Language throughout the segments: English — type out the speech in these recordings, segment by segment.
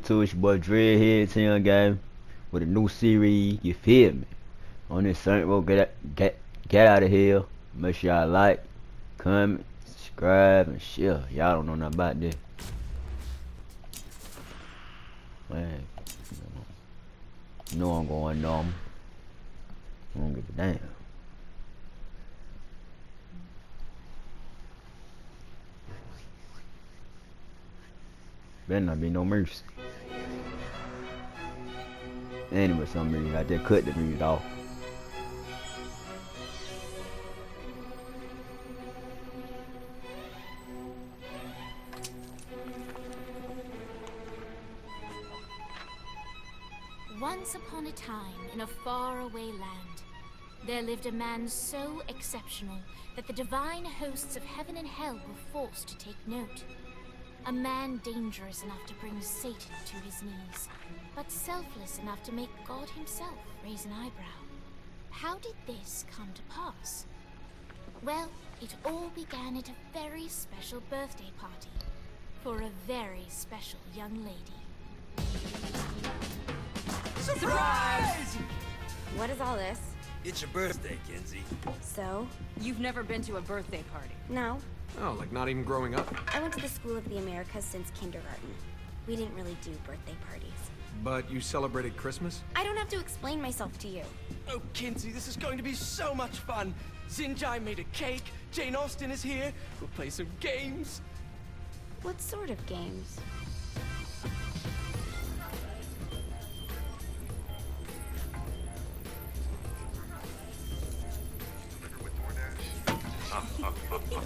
YouTube? It's your boy Dreadhead 10 game with a new series. You feel me? On this Saint Row, get out of here. Make sure y'all like, comment, subscribe, and share. Y'all don't know nothing about this. Man, you know I'm going normal. I don't give a damn. Better not be no mercy. Anyway, some reason I just cut the music off. Once upon a time, in a faraway land, there lived a man so exceptional that the divine hosts of heaven and hell were forced to take note. A man dangerous enough to bring Satan to his knees, but selfless enough to make God himself raise an eyebrow. How did this come to pass? Well, it all began at a very special birthday party for a very special young lady. Surprise! What is all this? It's your birthday, Kinsey. So? You've never been to a birthday party? No. Oh, like not even growing up? I went to the School of the Americas since kindergarten. We didn't really do birthday parties. But you celebrated Christmas? I don't have to explain myself to you. Oh, Kinsey, this is going to be so much fun. Zinjai made a cake, Jane Austen is here, we'll play some games. What sort of games?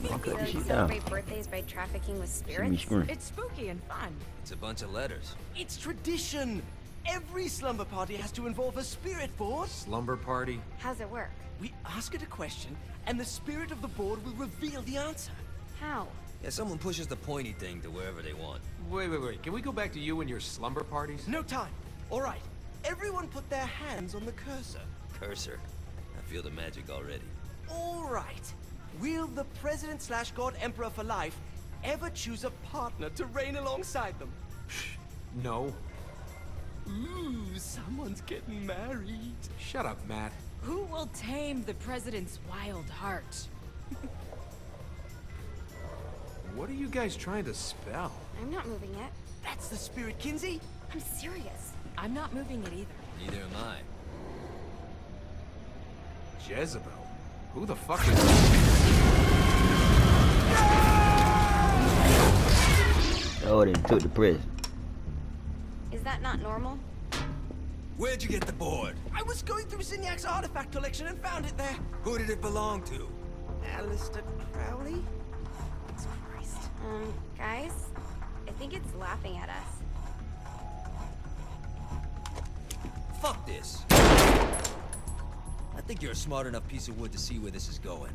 Okay, So she's you down. celebrate birthdays by trafficking with See me spirits? scream. It's spooky and fun. It's a bunch of letters. It's tradition. Every slumber party has to involve a spirit board. Slumber party? How's it work? We ask it a question, and the spirit of the board will reveal the answer. How? Yeah, someone pushes the pointy thing to wherever they want. Wait. Can we go back to you and your slumber parties? No time. All right. Everyone put their hands on the cursor. Cursor. I feel the magic already. All right. Will the President/God Emperor for life ever choose a partner to reign alongside them? No. Ooh, someone's getting married. Shut up, Matt. Who will tame the president's wild heart? What are you guys trying to spell? I'm not moving it. That's the spirit, Kinsey. I'm serious. I'm not moving it either. Neither am I. Jezebel? Who the fuck is... Oh, they took the present. Is that not normal? Where'd you get the board? I was going through Zignac's artifact collection and found it there. Who did it belong to? Alistair Crowley? Christ. Guys? I think it's laughing at us. Fuck this. I think you're a smart enough piece of wood to see where this is going.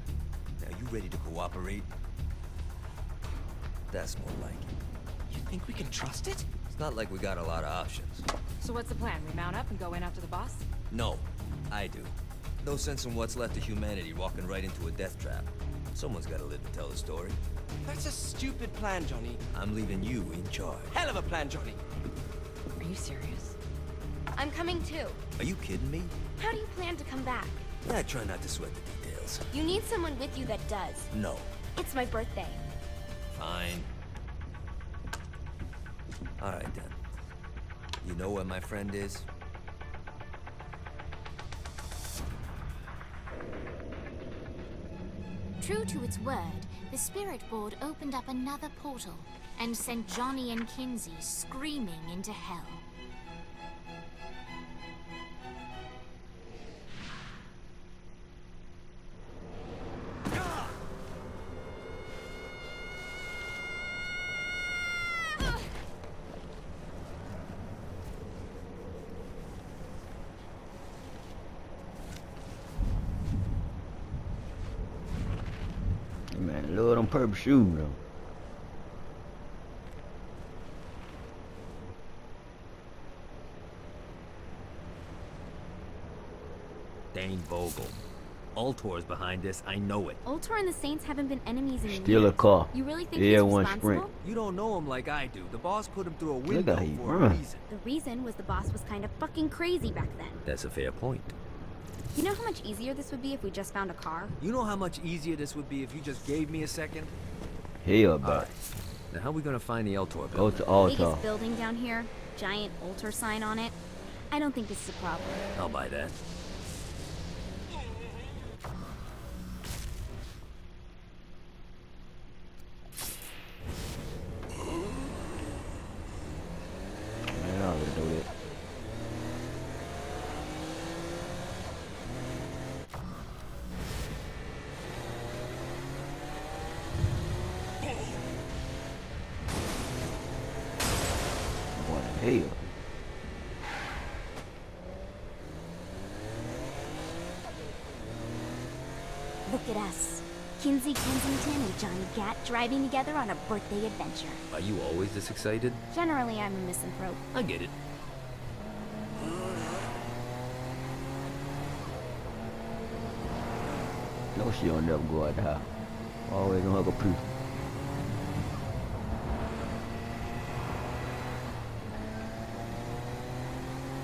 Now, you ready to cooperate? That's more like it. You think we can trust it? It's not like we got a lot of options. So what's the plan? We mount up and go in after the boss? No, I do. No sense in what's left of humanity walking right into a death trap. Someone's gotta live to tell the story. That's a stupid plan, Johnny. I'm leaving you in charge. Hell of a plan, Johnny. Are you serious? I'm coming too. Are you kidding me? How do you plan to come back? Yeah, I try not to sweat the details. You need someone with you that does. No. It's my birthday. Fine. Alright then. You know where my friend is? True to its word, the spirit board opened up another portal and sent Johnny and Kinsey screaming into hell. Man, Lord on purpose shoes though. Dane Vogel. Ultor's behind this, I know it. Ultor and the Saints haven't been enemies in Steal a years. car. You really think Yeah, he's one responsible? sprint. You don't know him like I do. The boss put him through a Look window how he for a run. reason. The reason was the boss was kind of fucking crazy back then. That's a fair point. You know how much easier this would be if we just found a car? You know how much easier this would be if you just gave me a second? Hell, bro. Alright. Now how are we gonna find the Ultor Go building? to Altar. Biggest building down here, giant Ultor sign on it. I don't think this is a problem. I'll buy that. Man, I already know that. What the hell? Look at us. Kinsey Kensington and Johnny Gat driving together on a birthday adventure. Are you always this excited? Generally, I'm a misanthrope. I get it. No, she don't never go out the house. Always on her computer.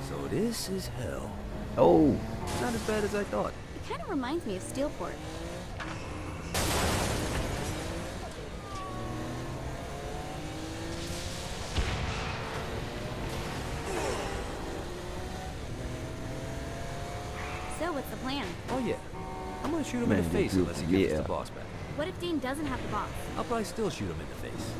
So this is hell. Oh, Not as bad as I thought. It kind of reminds me of Steelport. So, what's the plan? Oh yeah. I'm gonna shoot him Man, in the face you- unless he gives us yeah. the boss back. What if Dane doesn't have the boss? I'll probably still shoot him in the face.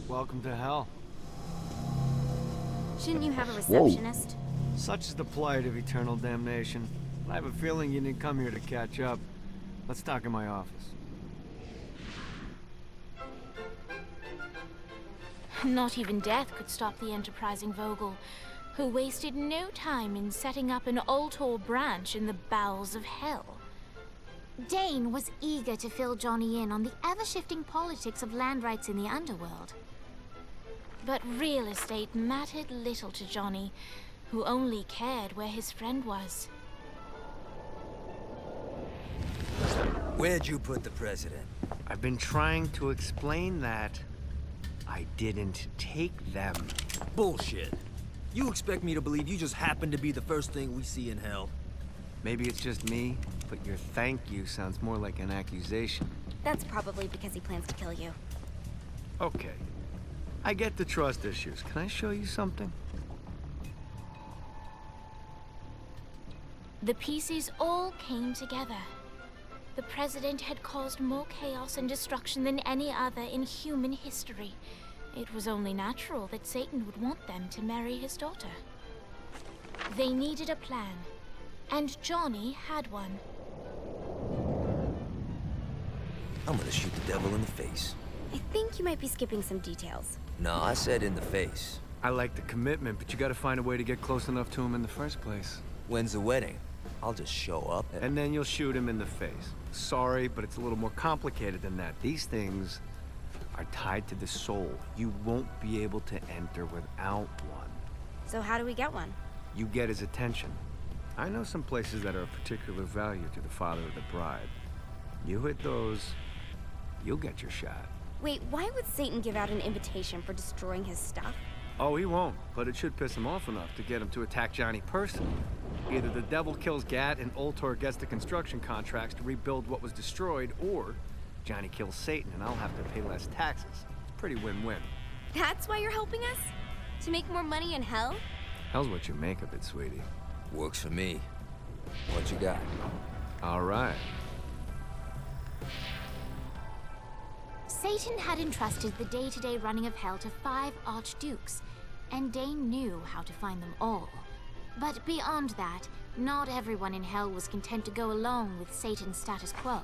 Welcome to hell. Shouldn't you have a receptionist? Such is the plight of eternal damnation. I have a feeling you didn't come here to catch up. Let's talk in my office. Not even death could stop the enterprising Vogel, who wasted no time in setting up an Ultor branch in the bowels of hell. Dane was eager to fill Johnny in on the ever-shifting politics of land rights in the underworld. But real estate mattered little to Johnny, who only cared where his friend was. Where'd you put the president? I've been trying to explain that. I didn't take them. Bullshit. You expect me to believe you just happened to be the first thing we see in hell? Maybe it's just me, but your thank you sounds more like an accusation. That's probably because he plans to kill you. Okay. I get the trust issues. Can I show you something? The pieces all came together. The president had caused more chaos and destruction than any other in human history. It was only natural that Satan would want them to marry his daughter. They needed a plan, and Johnny had one. I'm gonna shoot the devil in the face. I think you might be skipping some details. No, I said in the face. I like the commitment, but you gotta find a way to get close enough to him in the first place. When's the wedding? I'll just show up And then you'll shoot him in the face. Sorry, but it's a little more complicated than that. These things are tied to the soul. You won't be able to enter without one. So how do we get one? You get his attention. I know some places that are of particular value to the father of the bride. You hit those, you'll get your shot. Wait, why would Satan give out an invitation for destroying his stuff? Oh, he won't, but it should piss him off enough to get him to attack Johnny personally. Either the devil kills Gat and Ultor gets the construction contracts to rebuild what was destroyed, or Johnny kills Satan and I'll have to pay less taxes. It's pretty win-win. That's why you're helping us? To make more money in hell? Hell's what you make of it, sweetie. Works for me. What you got? All right. Satan had entrusted the day-to-day running of hell to 5 archdukes, and Dane knew how to find them all. But beyond that, not everyone in hell was content to go along with Satan's status quo.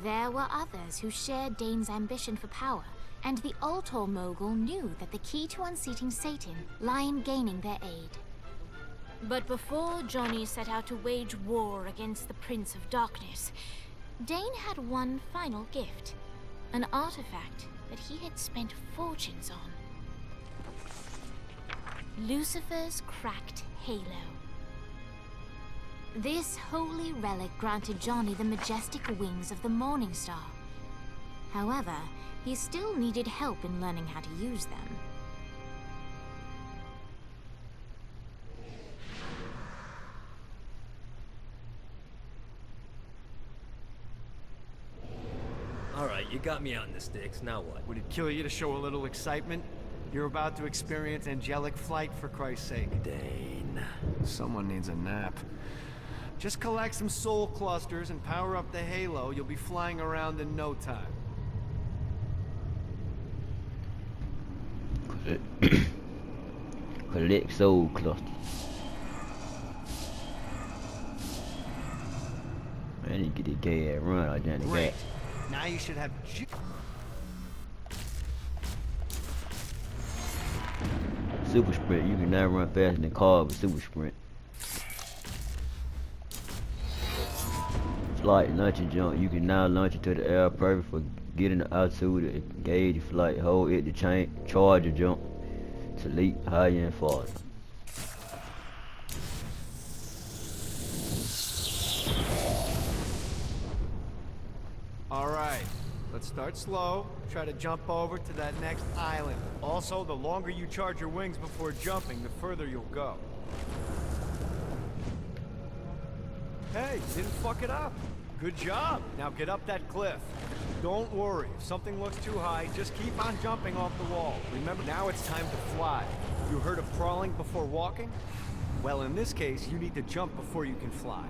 There were others who shared Dane's ambition for power, and the Ultor mogul knew that the key to unseating Satan lay in gaining their aid. But before Johnny set out to wage war against the Prince of Darkness, Dane had one final gift. An artifact that he had spent fortunes on. Lucifer's cracked halo. This holy relic granted Johnny the majestic wings of the Morning Star. However, he still needed help in learning how to use them. Alright, you got me out in the sticks, now what? Would it kill you to show a little excitement? You're about to experience angelic flight, for Christ's sake. Dane. Someone needs a nap. Just collect some soul clusters and power up the halo. You'll be flying around in no time. Collect soul clusters. Man, you get the gay ass run out there in the Great. back. Now you should have Super sprint. You can now run faster than cars with super sprint. Flight, launch and jump. You can now launch into the air, perfect for getting the altitude to engage flight. Hold it to charge or jump to leap higher and farther. Alright, let's start slow. Try to jump over to that next island. Also, the longer you charge your wings before jumping, the further you'll go. Hey, didn't fuck it up. Good job. Now get up that cliff. Don't worry, if something looks too high, just keep on jumping off the wall. Remember, now it's time to fly. You heard of crawling before walking? Well, in this case, you need to jump before you can fly.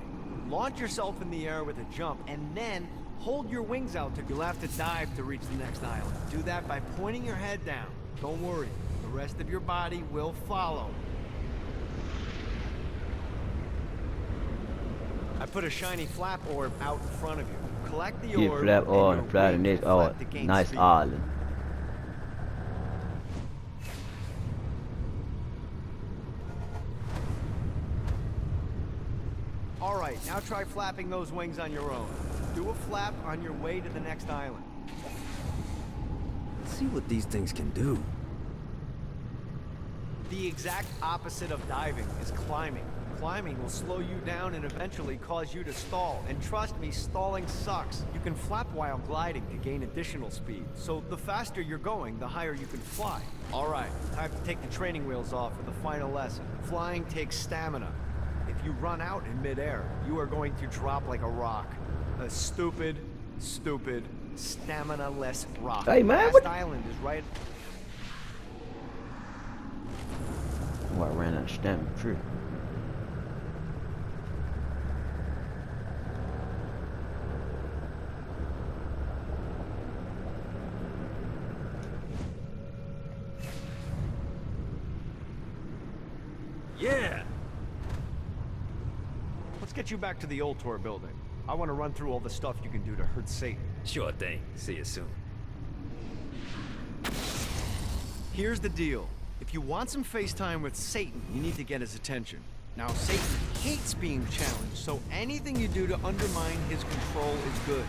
Launch yourself in the air with a jump, and then hold your wings out till you'll have to dive to reach the next island. Do that by pointing your head down. Don't worry, the rest of your body will follow. I put a shiny flap orb out in front of you. Collect the Get orb, flap and on your and fly the wings next will flap oh, to gain nice speed. island. Alright, now try flapping those wings on your own. Do a flap on your way to the next island. Let's see what these things can do. The exact opposite of diving is climbing. Climbing will slow you down and eventually cause you to stall. And trust me, stalling sucks. You can flap while gliding to gain additional speed. So the faster you're going, the higher you can fly. Alright, time to take the training wheels off for the final lesson. Flying takes stamina. If you run out in midair, you are going to drop like a rock. A stupid, stamina-less rock. Hey, man, Last what- island is right... Oh, I ran out of stamina. True. Yeah! Let's get you back to the Ultor building. I want to run through all the stuff you can do to hurt Satan. Sure thing. See you soon. Here's the deal. If you want some FaceTime with Satan, you need to get his attention. Now, Satan hates being challenged, so anything you do to undermine his control is good.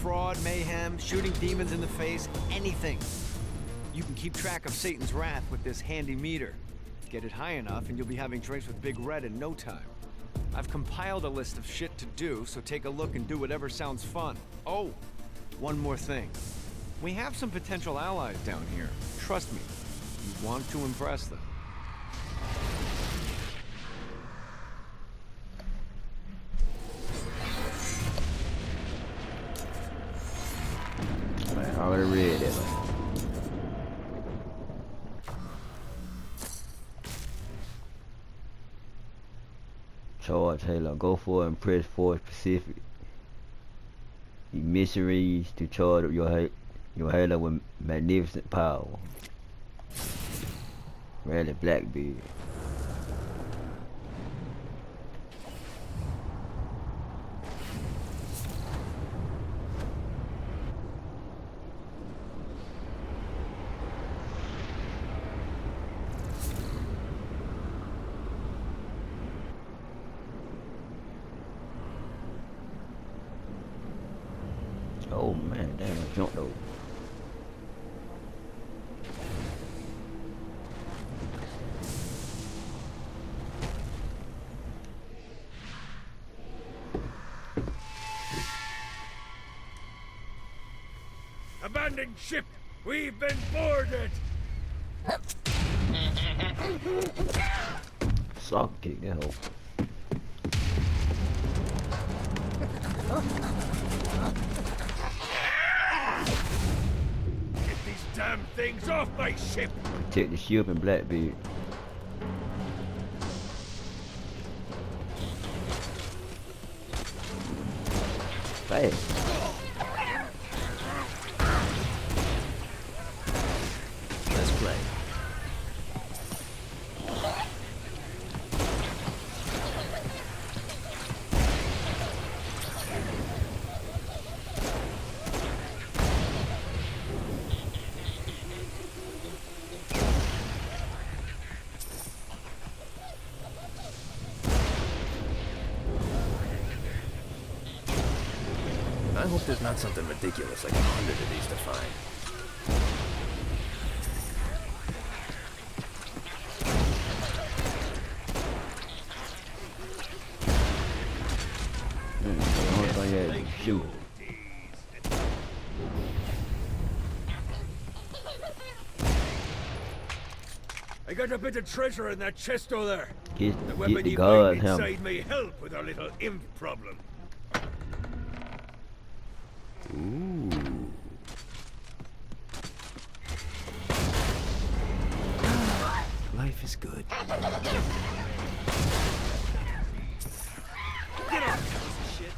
Fraud, mayhem, shooting demons in the face, anything. You can keep track of Satan's wrath with this handy meter. Get it high enough and you'll be having drinks with Big Red in no time. I've compiled a list of shit to do, so take a look and do whatever sounds fun. Oh, one more thing. We have some potential allies down here. Trust me, you want to impress them. I already read that. Charge Halo. Go for it and press for specific emissaries to charge up your Halo with magnificent power. Rally Blackbeard. Oh man, damn, I jumped over. Abandoned ship! We've been boarded! Soccer kick that hoe. Get these damn things off my ship! Protect the ship and Blackbeard. Fast. Let's play. I hope there's not something ridiculous like 100 of these to find. Oh yeah, shoot. I got a bit of treasure in that chest over there. Get The the weapon you guard find hammer. inside may help with our little imp problem. Ooh. Life is good. Get off, piece of shit!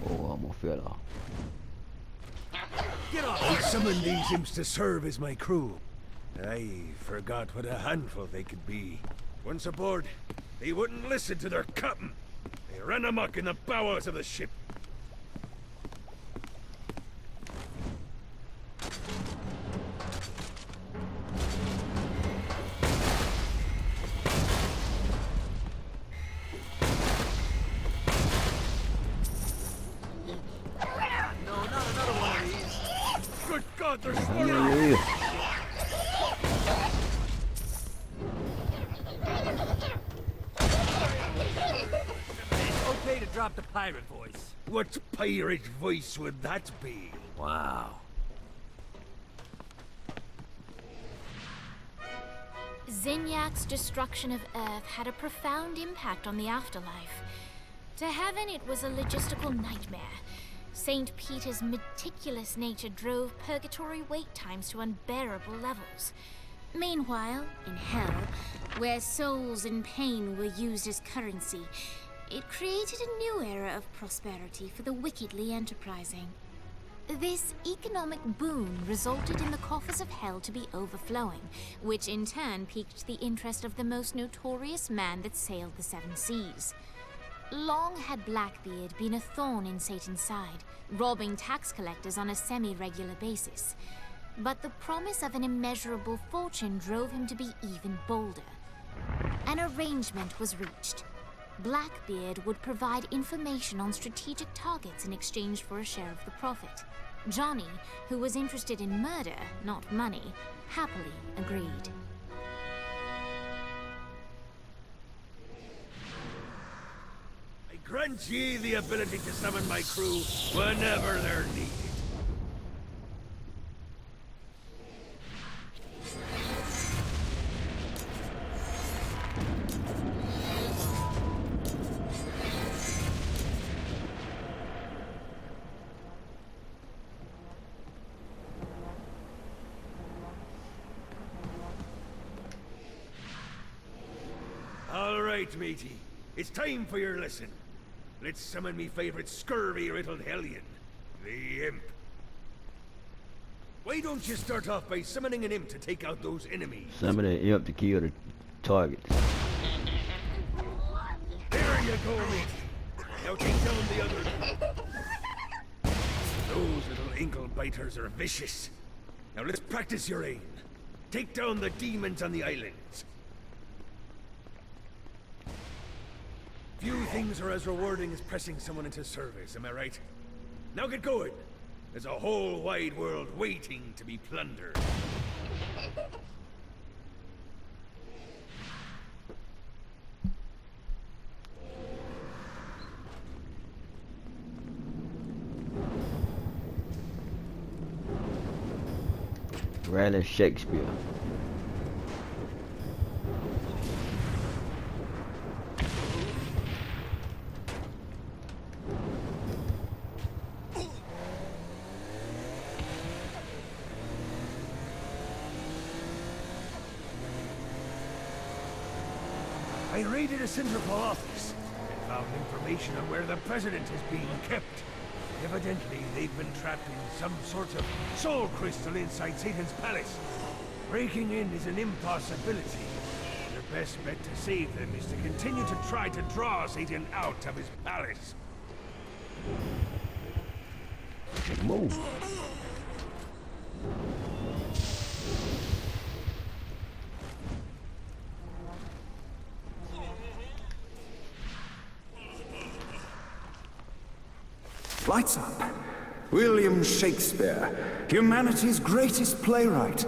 Oh, almost fell off. Get off! I summoned these imps to serve as my crew. I forgot what a handful they could be. Once aboard, they wouldn't listen to their captain. They ran amok in the bowels of the ship. No, not another one of these. Good God, there's more of them. Yeah. It's okay to drop the pirate voice. What pirate voice would that be? Wow. Zinyak's destruction of Earth had a profound impact on the afterlife. To heaven, it was a logistical nightmare. St. Peter's meticulous nature drove purgatory wait times to unbearable levels. Meanwhile, in hell, where souls in pain were used as currency, it created a new era of prosperity for the wickedly enterprising. This economic boon resulted in the coffers of hell to be overflowing, which in turn piqued the interest of the most notorious man that sailed the seven seas. Long had Blackbeard been a thorn in Satan's side, robbing tax collectors on a semi-regular basis. But the promise of an immeasurable fortune drove him to be even bolder. An arrangement was reached. Blackbeard would provide information on strategic targets in exchange for a share of the profit. Johnny, who was interested in murder, not money, happily agreed. I grant ye the ability to summon my crew whenever they're needed. All right, matey. It's time for your lesson. Let's summon me favorite scurvy-riddled hellion, the Imp. Why don't you start off by summoning an imp to take out those enemies? Summon an imp to kill the targets. There you go, matey. Now take down the other. Those little ankle biters are vicious. Now let's practice your aim. Take down the demons on the islands. Few things are as rewarding as pressing someone into service, am I right? Now get going. There's a whole wide world waiting to be plundered. Raleigh Shakespeare. I raided a Centerpol office and found information on where the president is being kept. Evidently, they've been trapped in some sort of soul crystal inside Satan's palace. Breaking in is an impossibility. The best bet to save them is to continue to try to draw Satan out of his palace. Move. Lights up. William Shakespeare, humanity's greatest playwright,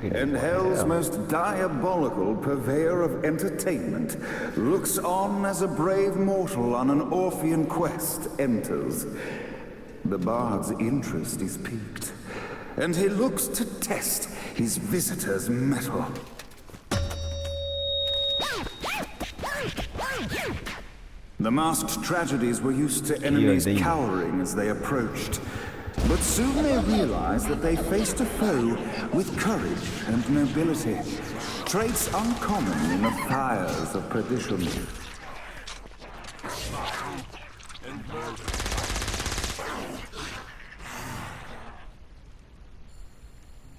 and hell's most diabolical purveyor of entertainment, looks on as a brave mortal on an Orphean quest enters. The bard's interest is piqued, and he looks to test his visitor's mettle. The masked tragedies were used to enemies cowering as they approached. But soon they realized that they faced a foe with courage and nobility, traits uncommon in the fires of perdition.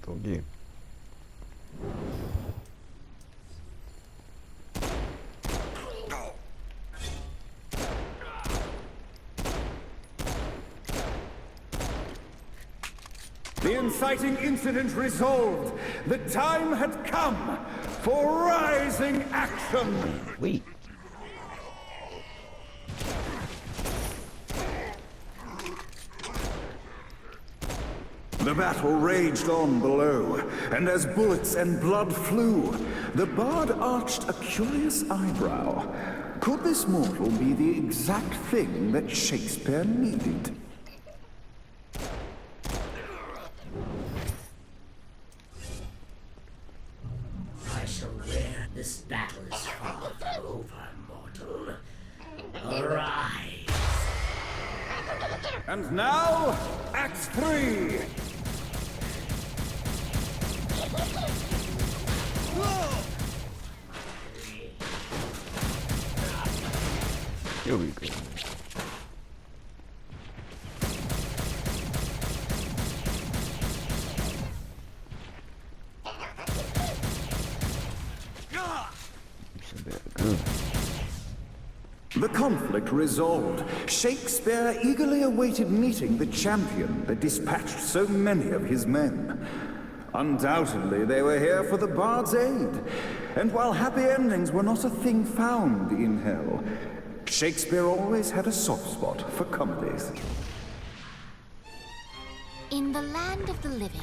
Forgive. The inciting incident resolved. The time had come for rising action. Wait. The battle raged on below, and as bullets and blood flew, the bard arched a curious eyebrow. Could this mortal be the exact thing that Shakespeare needed? This battle is far from over, mortal. Arise! And now, Act 3! Here we go. The conflict resolved. Shakespeare eagerly awaited meeting the champion that dispatched so many of his men. Undoubtedly, they were here for the bard's aid. And while happy endings were not a thing found in hell, Shakespeare always had a soft spot for comedies. In the land of the living,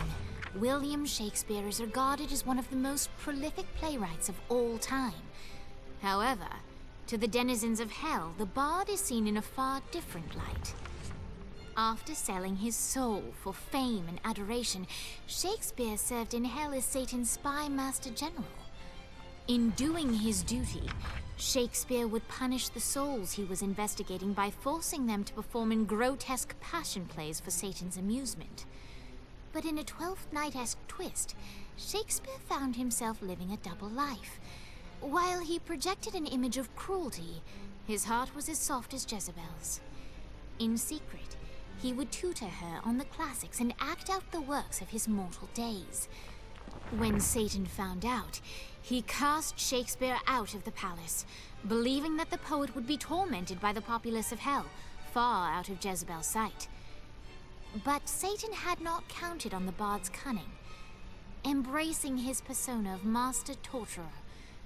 William Shakespeare is regarded as one of the most prolific playwrights of all time. However, to the denizens of hell, the bard is seen in a far different light. After selling his soul for fame and adoration, Shakespeare served in hell as Satan's spy master general. In doing his duty, Shakespeare would punish the souls he was investigating by forcing them to perform in grotesque passion plays for Satan's amusement. But in a Twelfth Night-esque twist, Shakespeare found himself living a double life. While he projected an image of cruelty, his heart was as soft as Jezebel's. In secret, he would tutor her on the classics and act out the works of his mortal days. When Satan found out, he cast Shakespeare out of the palace, believing that the poet would be tormented by the populace of hell, far out of Jezebel's sight. But Satan had not counted on the bard's cunning. Embracing his persona of master torturer,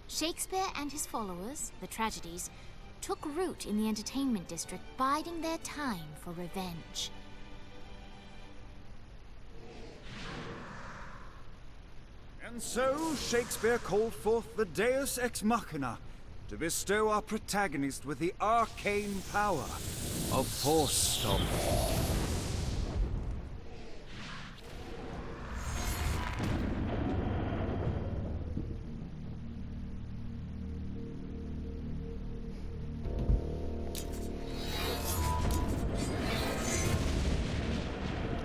Shakespeare and his followers, the Tragedies, took root in the entertainment district, biding their time for revenge. And so Shakespeare called forth the Deus Ex Machina to bestow our protagonist with the arcane power of Force Stomp.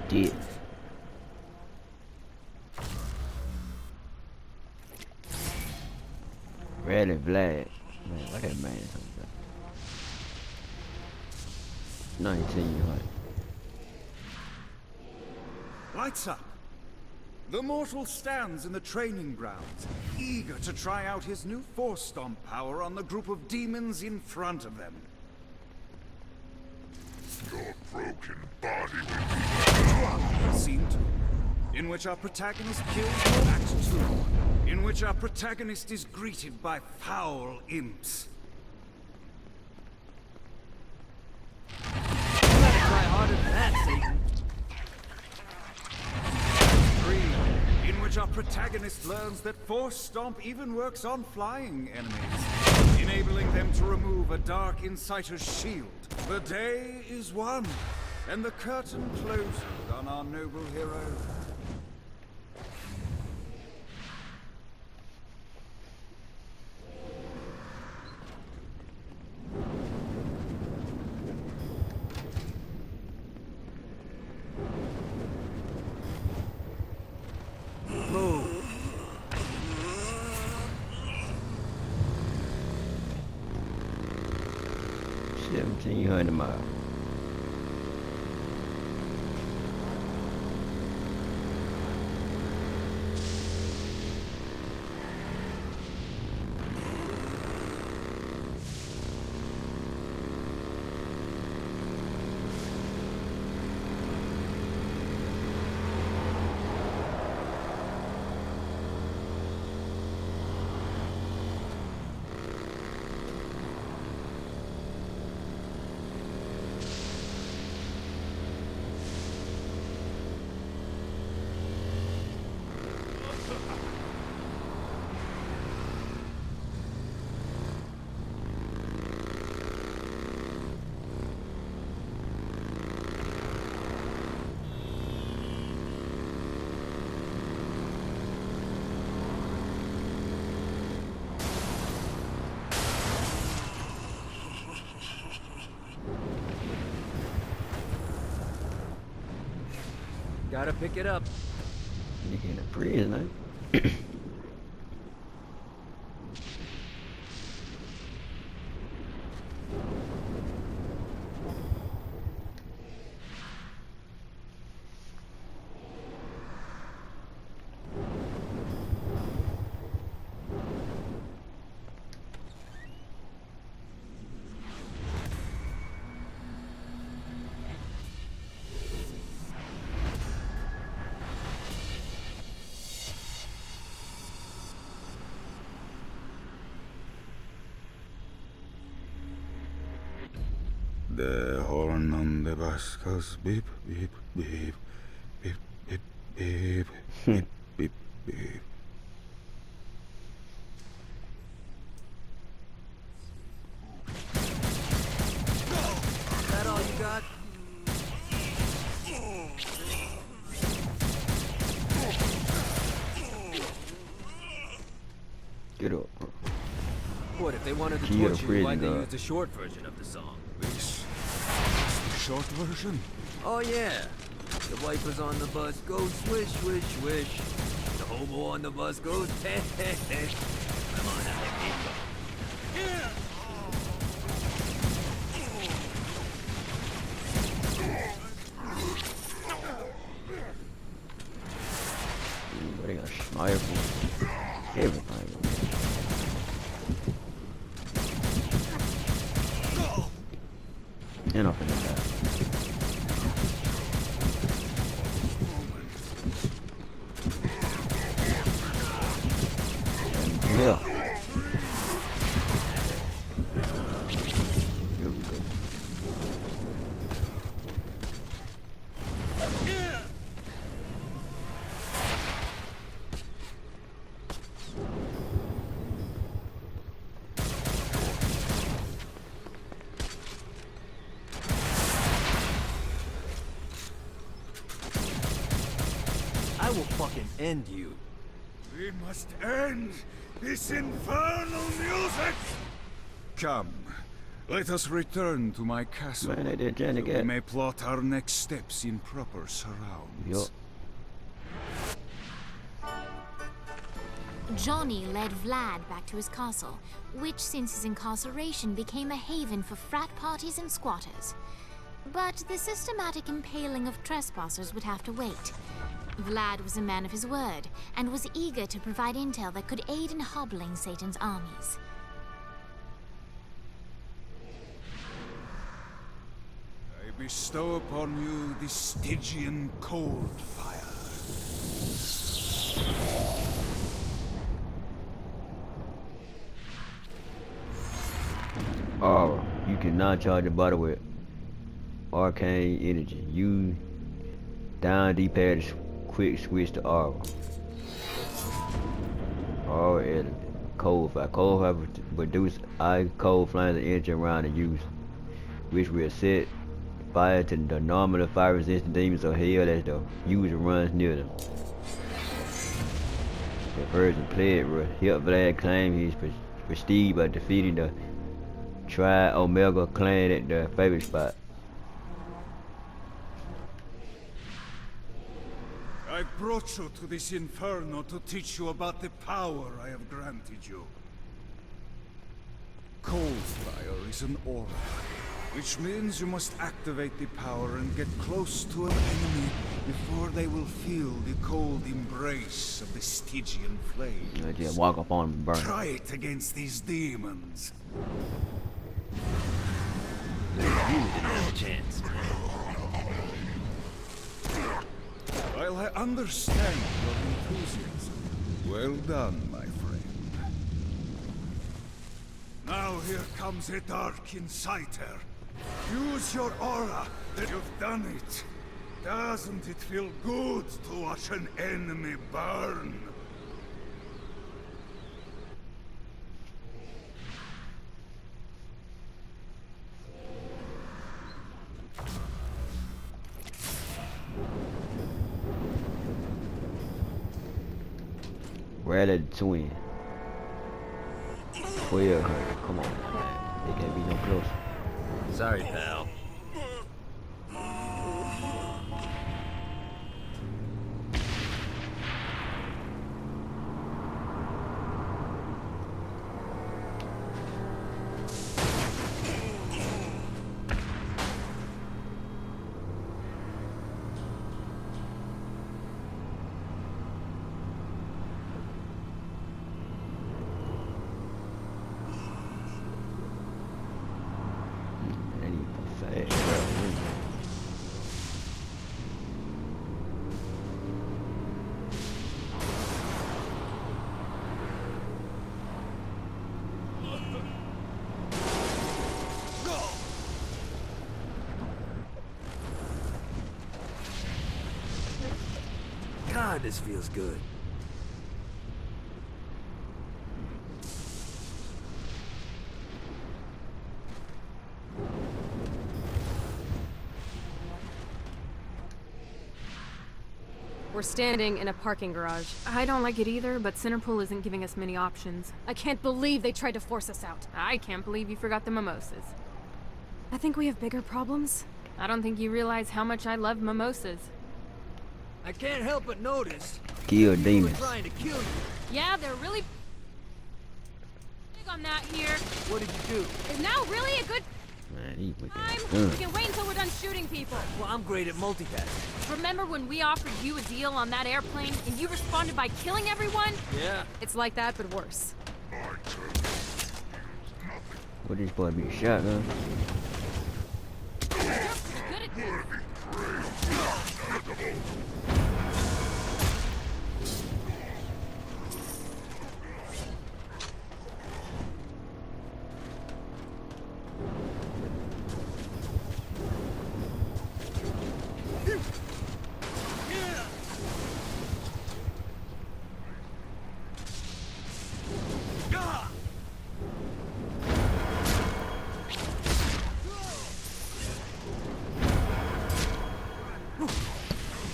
Did. Red and black. Man, what that man is talking about? 1900. Lights up. The mortal stands in the training grounds, eager to try out his new Force Stomp power on the group of demons in front of them. Your broken body will be Scene 2, in which our protagonist kills Act 2, in which our protagonist is greeted by foul imps. You gotta try harder than that, Satan. 3, in which our protagonist learns that Force Stomp even works on flying enemies, enabling them to remove a Dark Inciter's shield. The day is won, and the curtain closes on our noble hero. Move. 1700 miles. Gotta pick it up. You can't breathe, man. The horn on the bus goes beep, beep, beep, beep, beep, beep, beep, beep, beep. Is that all you got? Get up. What, if they wanted to Key to torture you, prison why'd they guard. use the short version of the song? This the short version? Oh yeah. The wipers on the bus go swish, swish, swish. The hobo on the bus goes heh, heh, heh. Come on, now, let me go. Yeah! What are you gonna smile for? Everything. And up in the back. will fucking end you. We must end this infernal music! Come, let us return to my castle. Man, they did Johnny so we Gat. may plot our next steps in proper surrounds. Yup. Johnny led Vlad back to his castle, which since his incarceration became a haven for frat parties and squatters. But the systematic impaling of trespassers would have to wait. Vlad was a man of his word, and was eager to provide intel that could aid in hobbling Satan's armies. I bestow upon you the Stygian cold fire. Aura. You cannot charge a bottle with arcane energy. You down D-pad to quick switch to aura. Aura element. Cold fire. Cold fire produce ice cold flames of energy around the user, which will set fire to the normal fire resistant demons of hell as the user runs near them. The Virgin Plague will help Vlad claim his prestige by defeating the Tri-Omega clan at their favorite spot. I brought you to this inferno to teach you about the power I have granted you. Cold fire is an aura, which means you must activate the power and get close to an enemy before they will feel the cold embrace of the Stygian flame. You just walk up on them and burn. Try it against these demons. You didn't have a chance. While I understand your enthusiasm, well done, my friend. Now here comes a dark inciter. Use your aura. You've done it. Doesn't it feel good to watch an enemy burn? Rally the twin. 1200. Come on, man. They can't be no closer. Sorry, pal. God, this feels good. We're standing in a parking garage. I don't like it either, but Centerpool isn't giving us many options. I can't believe they tried to force us out. I can't believe you forgot the mimosas. I think we have bigger problems. I don't think you realize how much I love mimosas. I can't help but notice. Kill People demons. are trying to kill you. Yeah, they're really big on that here. What did you do? Is now really a good Man, he with time? that gun. We can wait until we're done shooting people. Well, I'm great at multitasking. Remember when we offered you a deal on that airplane and you responded by killing everyone? Yeah. It's like that, but worse. What is supposed to be a shotgun? You're pretty good at this.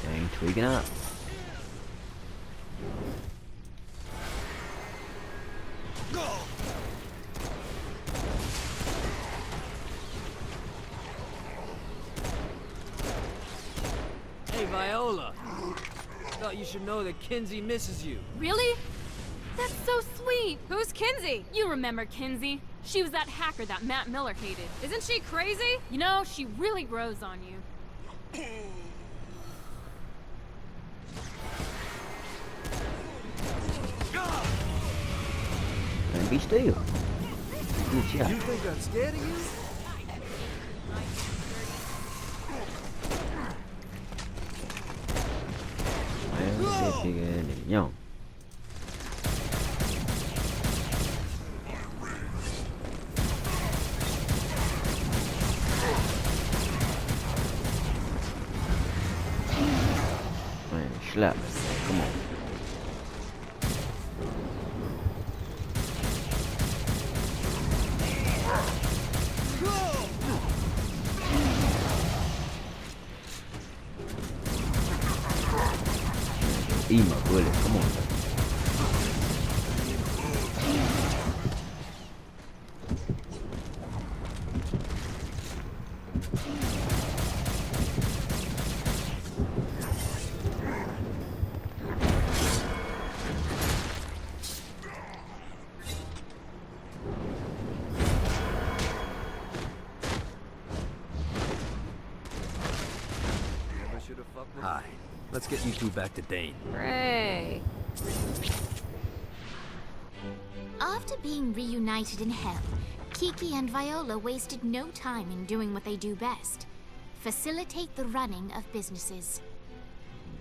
Dang, tweaking up. Viola. Thought you should know that Kinsey misses you. Really? That's so sweet. Who's Kinsey? You remember Kinsey. She was that hacker that Matt Miller hated. Isn't she crazy? You know, she really grows on you. And be still. Good shot. You think I'm scared of you? Man, this big ass nigga young. Man, slap it. Come on. Eat my bullet, come on. Hi. Let's get you two back to Dane. Hooray. After being reunited in Hell, Kiki and Viola wasted no time in doing what they do best: facilitate the running of businesses.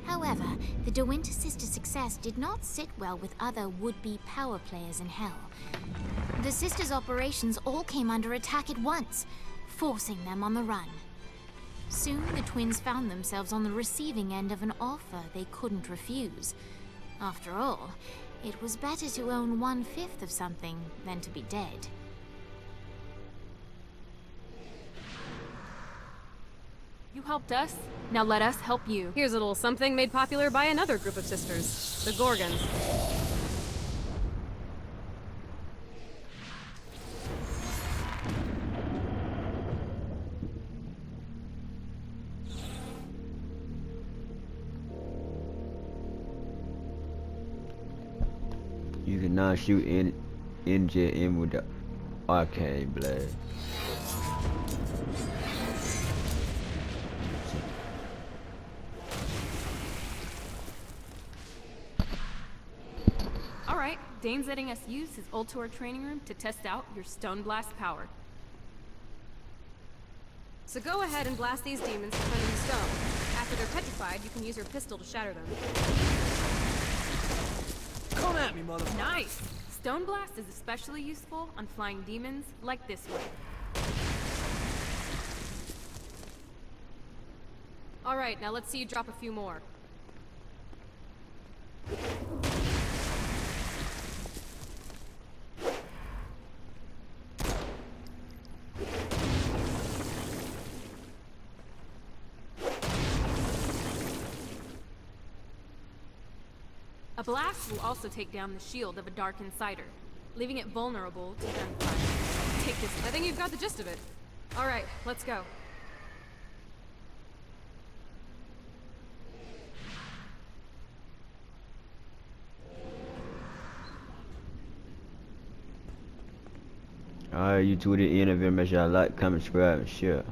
However, the De Winter sisters' success did not sit well with other would-be power players in Hell. The sisters' operations all came under attack at once, forcing them on the run. Soon, the twins found themselves on the receiving end of an offer they couldn't refuse. After all, it was better to own 1/5 of something than to be dead. You helped us, now let us help you. Here's a little something made popular by another group of sisters, the Gorgons. You cannot shoot NJ in with the arcane blast. Alright, Dane's letting us use his Ultor training room to test out your Stone Blast power. So go ahead and blast these demons to turn them to stone. After they're petrified, you can use your pistol to shatter them. Come at me, motherfucker. Nice! Stone Blast is especially useful on flying demons like this one. Alright, now let's see you drop a few more. A blast will also take down the shield of a Dark Insider, leaving it vulnerable to gunfire. Take this. I think you've got the gist of it. Alright, let's go. Alright, you to the end of it. Make sure y'all like, comment, subscribe, and share.